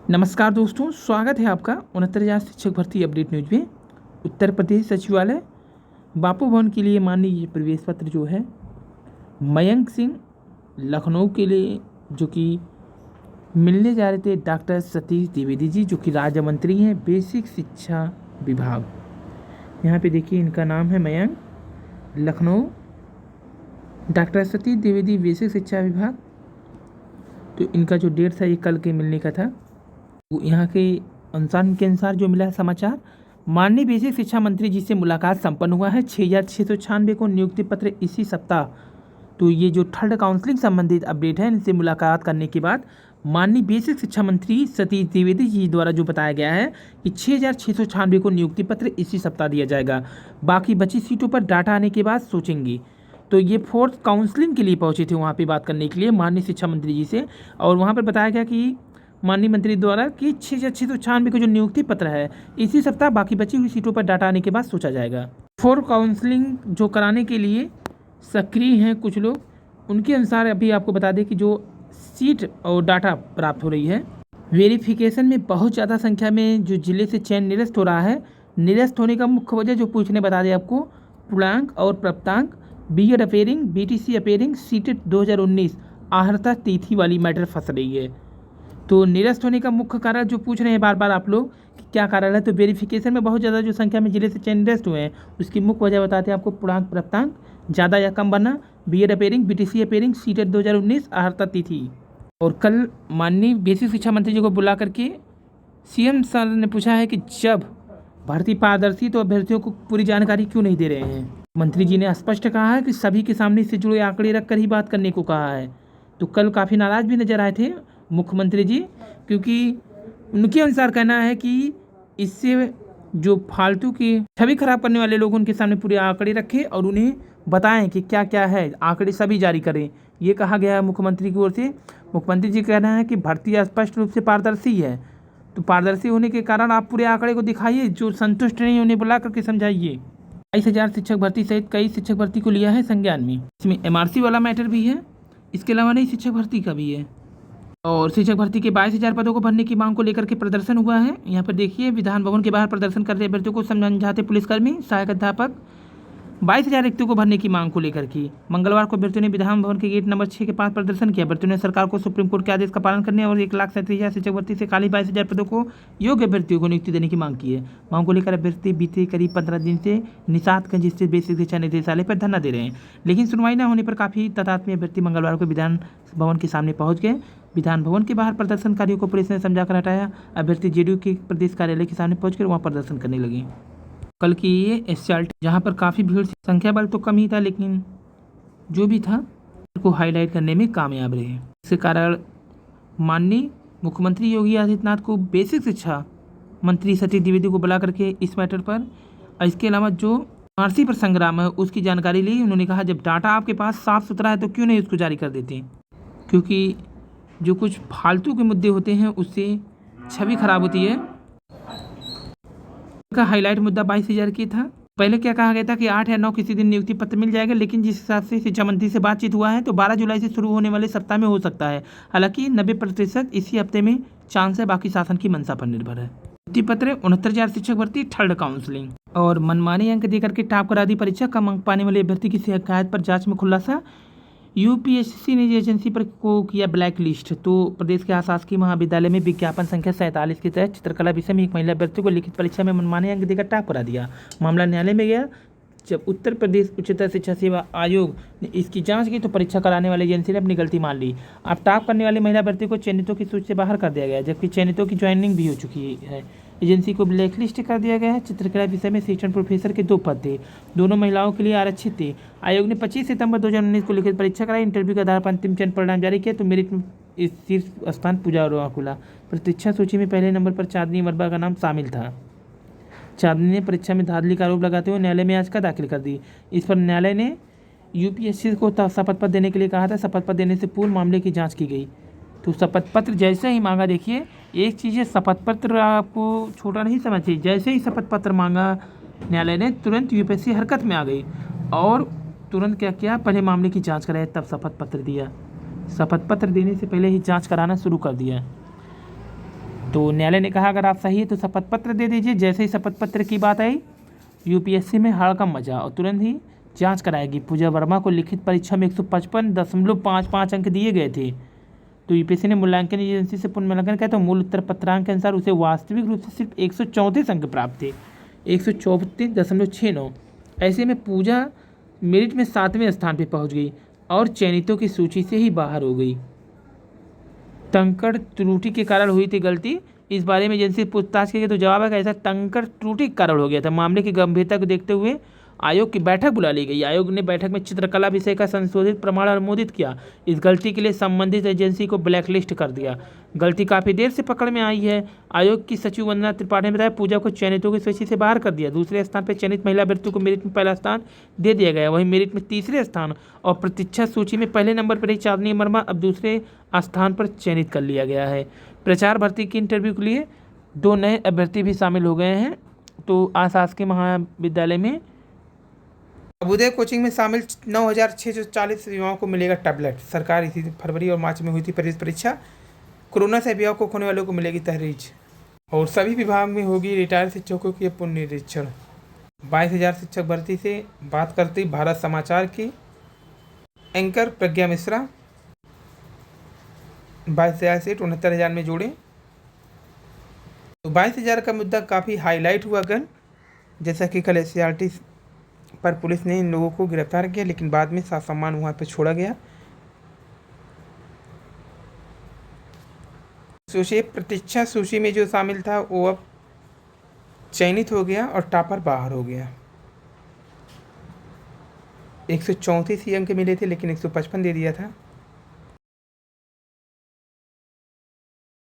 नमस्कार दोस्तों, स्वागत है आपका 69,000 शिक्षक भर्ती अपडेट न्यूज में। उत्तर प्रदेश सचिवालय बापू भवन के लिए माननीय प्रवेश पत्र जो है मयंक सिंह लखनऊ के लिए जो कि मिलने जा रहे थे डॉक्टर सतीश द्विवेदी जी जो कि राज्य मंत्री हैं बेसिक शिक्षा विभाग। यहाँ पे देखिए इनका नाम है मयंक, लखनऊ, डॉक्टर सतीश द्विवेदी बेसिक शिक्षा विभाग। तो इनका जो डेट था ये कल के मिलने का था। यहाँ के अनुसार जो मिला है समाचार, माननीय बेसिक शिक्षा मंत्री जी से मुलाकात संपन्न हुआ है। 6,696 को नियुक्ति पत्र इसी सप्ताह। तो ये जो थर्ड काउंसलिंग संबंधित अपडेट है, इनसे मुलाकात करने के बाद माननीय बेसिक शिक्षा मंत्री सतीश द्विवेदी जी द्वारा जो बताया गया है कि 6,696 को नियुक्ति पत्र इसी सप्ताह दिया जाएगा। बाकी बची सीटों पर डाटा आने के बाद सोचेंगे। तो ये फोर्थ काउंसलिंग के लिए पहुंचे थे वहाँ पे बात करने के लिए माननीय शिक्षा मंत्री जी से, और वहाँ पर बताया गया कि माननीय मंत्री द्वारा कि 6,696 का जो नियुक्ति पत्र है इसी सप्ताह, बाकी बची हुई सीटों पर डाटा आने के बाद सोचा जाएगा। फोर्थ काउंसलिंग जो कराने के लिए सक्रिय हैं कुछ लोग, उनके अनुसार अभी आपको बता दें कि जो सीट और डाटा प्राप्त हो रही है, वेरिफिकेशन में बहुत ज़्यादा संख्या में जो जिले से चयन निरस्त हो रहा है। निरस्त होने का मुख्य वजह जो पूछने बता दें आपको, पूर्णांक और प्राप्तांक, BEd appearing, BTC appearing, CTET 2019 आहर्ता तिथि वाली मैटर फंस रही है। तो निरस्त होने का मुख्य कारण जो पूछ रहे हैं बार बार आप लोग कि क्या कारण है, तो वेरिफिकेशन में बहुत ज़्यादा जो संख्या में जिले से चयन निरस्त हुए हैं उसकी मुख्य वजह बताते हैं आपको, पूर्णांक प्राप्तांक ज़्यादा या कम बनना, BEd appearing, BTC appearing, CTET 2019 आहर्ता तिथि। और कल माननीय बेसिक शिक्षा मंत्री जी को बुला करके सीएम सर ने पूछा है कि जब भर्ती पारदर्शी तो अभ्यर्थियों को पूरी जानकारी क्यों नहीं दे रहे हैं। मंत्री जी ने स्पष्ट कहा है कि सभी के सामने से जुड़े आंकड़े रखकर ही बात करने को कहा है। तो कल काफ़ी नाराज़ भी नजर आए थे मुख्यमंत्री जी, क्योंकि उनके अनुसार कहना है कि इससे जो फालतू की छवि खराब करने वाले लोग उनके सामने पूरे आंकड़े रखें और उन्हें बताएं कि क्या क्या है, आंकड़े सभी जारी करें, ये कहा गया है मुख्यमंत्री की ओर से। मुख्यमंत्री जी कहना है कि भर्ती स्पष्ट रूप से पारदर्शी है, तो पारदर्शी होने के कारण आप पूरे आंकड़े को दिखाइए, जो संतुष्ट नहीं उन्हें बुला करके समझाइए। 22,000 शिक्षक भर्ती सहित कई शिक्षक भर्ती को लिया है संज्ञान में। इसमें एमआरसी वाला मैटर भी है, इसके अलावा नई शिक्षक भर्ती का भी है। और शिक्षक भर्ती के 22,000 पदों को भरने की मांग को लेकर के प्रदर्शन हुआ है। यहाँ पर देखिए विधान भवन के बाहर प्रदर्शन कर रहे अभ्यर्थियों को समझाते पुलिसकर्मी, सहायक अध्यापक 22,000 रिक्तियों को भरने की मांग को लेकर की मंगलवार को अभ्यर्थियों ने विधान भवन के गेट नंबर 6 के पास प्रदर्शन किया। अभ्यर्थियों ने सरकार को सुप्रीम कोर्ट के आदेश का पालन करने और 1,37,000 शिक्षक भर्ती से खाली 22,000 पदों को योग्य अभ्यर्थियों को नियुक्ति देने की मांग की है। मांग को लेकर अभ्यर्थी बीते करीब 15 दिन से निषादगंज स्थित बेसिक शिक्षा निदेशालय पर धरना दे रहे हैं, लेकिन सुनवाई न होने पर काफ़ी तादाद में अभ्यर्थी मंगलवार को विधान भवन के सामने पहुंच गए। विधान भवन के बाहर प्रदर्शनकारियों को पुलिस ने समझाकर हटाया। अभ्यर्थी जेडीयू के प्रदेश कार्यालय के सामने पहुंचकर वहां प्रदर्शन करने लगे। कल की ये एसचाल्ट जहां पर काफ़ी भीड़, संख्या बल तो कम ही था, लेकिन जो भी था को हाईलाइट करने में कामयाब रहे। इसके कारण माननीय मुख्यमंत्री योगी आदित्यनाथ को बेसिक शिक्षा मंत्री सतीश द्विवेदी को बुला करके इस मैटर पर, इसके अलावा जो आरसी पर संग्राम है उसकी जानकारी ली। उन्होंने कहा जब डाटा आपके पास साफ सुथरा है तो क्यों नहीं उसको जारी कर देते, क्योंकि जो कुछ फालतू के मुद्दे होते हैं उससे छवि खराब होती है। का हाईलाइट मुद्दा 22,000 की था। पहले क्या कहा गया था कि 8 या 9 किसी दिन नियुक्ति पत्र मिल जाएगा, लेकिन जिस हिसाब से शिक्षा मंत्री से बातचीत हुआ है तो 12 जुलाई से शुरू होने वाले सप्ताह में हो सकता है। हालांकि 90% इसी हफ्ते में चांस है, बाकी शासन की मंशा पर निर्भर है। नियुक्ति पत्र 69,000 शिक्षक भर्ती थर्ड काउंसलिंग। और मनमाने अंक देकर के टॉप करा दी परीक्षा, कम अंक पाने वाले अभ्यर्थी की शिकायत पर जांच में खुलासा। यूपीएससी ने एजेंसी पर को किया ब्लैक लिस्ट। तो प्रदेश के शासकीय महाविद्यालय में विज्ञापन संख्या 47 के तहत चित्रकला विषय में एक महिला अभ्यर्थी को लिखित परीक्षा में मनमाने अंक देकर टॉप करा दिया। मामला न्यायालय में गया। जब उत्तर प्रदेश उच्चतर शिक्षा सेवा आयोग ने इसकी जांच की तो परीक्षा कराने वाली एजेंसी ने अपनी गलती मान ली। अब टॉप करने वाली महिला अभ्यर्थी को चयनितों की सूची से बाहर कर दिया गया, जबकि चयनितों की ज्वाइनिंग भी हो चुकी है। एजेंसी को ब्लैक लिस्ट कर दिया गया है। चित्रकला विषय में असिस्टेंट प्रोफेसर के 2 पद थे, दोनों महिलाओं के लिए आरक्षित थे। आयोग ने 25 सितंबर 2019 को लिखित परीक्षा कराई। इंटरव्यू के आधार पर अंतिम चयन परिणाम जारी किया तो मेरिट में शीर्ष स्थान पूजा खुला। प्रतीक्षा सूची में पहले नंबर पर चांदनी वर्मा का नाम शामिल था। चांदनी ने परीक्षा में धांधली का आरोप लगाते हुए न्यायालय में याचिका दाखिल कर दी। इस पर न्यायालय ने यूपीएससी को शपथ पत्र देने के लिए कहा था। शपथ पत्र देने से पूर्व मामले की जाँच की गई। तो शपथ पत्र जैसे ही मांगा, देखिए एक चीज़ है, शपथ पत्र आपको छोटा नहीं समझना चाहिए। जैसे ही शपथ पत्र मांगा न्यायालय ने, तुरंत यूपीएससी हरकत में आ गई और तुरंत क्या किया, पहले मामले की जांच कराई तब शपथ पत्र दिया। शपथ पत्र देने से पहले ही जांच कराना शुरू कर दिया। तो न्यायालय ने कहा अगर आप सही है तो शपथ पत्र दे दीजिए। जैसे ही शपथ पत्र की बात आई, यूपीएससी में हड़कंप मचा और तुरंत ही जांच कराएगी। पूजा वर्मा को लिखित परीक्षा में 155.55 अंक दिए गए थे। तो यूपीएससी ने मूल्यांकन एजेंसी से पुनर्मूल्यांकन किया तो मूल उत्तर पत्रांक के अनुसार उसे वास्तविक रूप से सिर्फ 134 अंक प्राप्त थे, 134.69। ऐसे में पूजा मेरिट में 7वें स्थान पर पहुंच गई और चयनितों की सूची से ही बाहर हो गई। तंकड़ त्रुटि के कारण हुई थी गलती, इस बारे में एजेंसी पूछताछ की गई तो जवाब है कि ऐसा तंकड़ त्रुटि के कारण हो गया था। मामले की गंभीरता को देखते हुए आयोग की बैठक बुला ली गई। आयोग ने बैठक में चित्रकला विषय का संशोधित प्रमाण अनुमोदित किया। इस गलती के लिए संबंधित एजेंसी को ब्लैकलिस्ट कर दिया। गलती काफ़ी देर से पकड़ में आई है। आयोग की सचिव वंदना त्रिपाठी ने बताया पूजा को चयनितों की सूची से बाहर कर दिया। दूसरे स्थान पर चयनित महिला अभ्यर्थी को मेरिट में पहला स्थान दे दिया गया, वहीं मेरिट में तीसरे स्थान और प्रतीक्षा सूची में पहले नंबर पर रही चांदनी वर्मा अब दूसरे स्थान पर चयनित कर लिया गया है। प्रचार भर्ती की इंटरव्यू के लिए 2 नए अभ्यर्थी भी शामिल हो गए हैं। तो शासकीय महाविद्यालय में अभ्युदय कोचिंग में शामिल 9,640 युवाओं को मिलेगा टैबलेट। सरकार इसी फरवरी और मार्च में हुई थी प्रवेश परीक्षा। कोरोना से अभिभावक को खोने वालों को मिलेगी तहरीज। और सभी विभाग में होगी रिटायर्ड शिक्षकों की पुनर्निरीक्षण। 22,000 शिक्षक भर्ती से बात करती भारत समाचार की एंकर प्रज्ञा मिश्रा। 22,000 से 69,000 में जोड़े। तो 22,000 का मुद्दा काफ़ी हाईलाइट हुआ गन, जैसा कि कल SCRT पर पुलिस ने इन लोगों को गिरफ्तार किया, लेकिन बाद में सामान वहाँ पर छोड़ा गया। सूची प्रतीक्षा सूची में जो शामिल था वो अब चयनित हो गया और टॉपर बाहर हो गया। 134 ही अंक मिले थे, लेकिन 155 दे दिया था।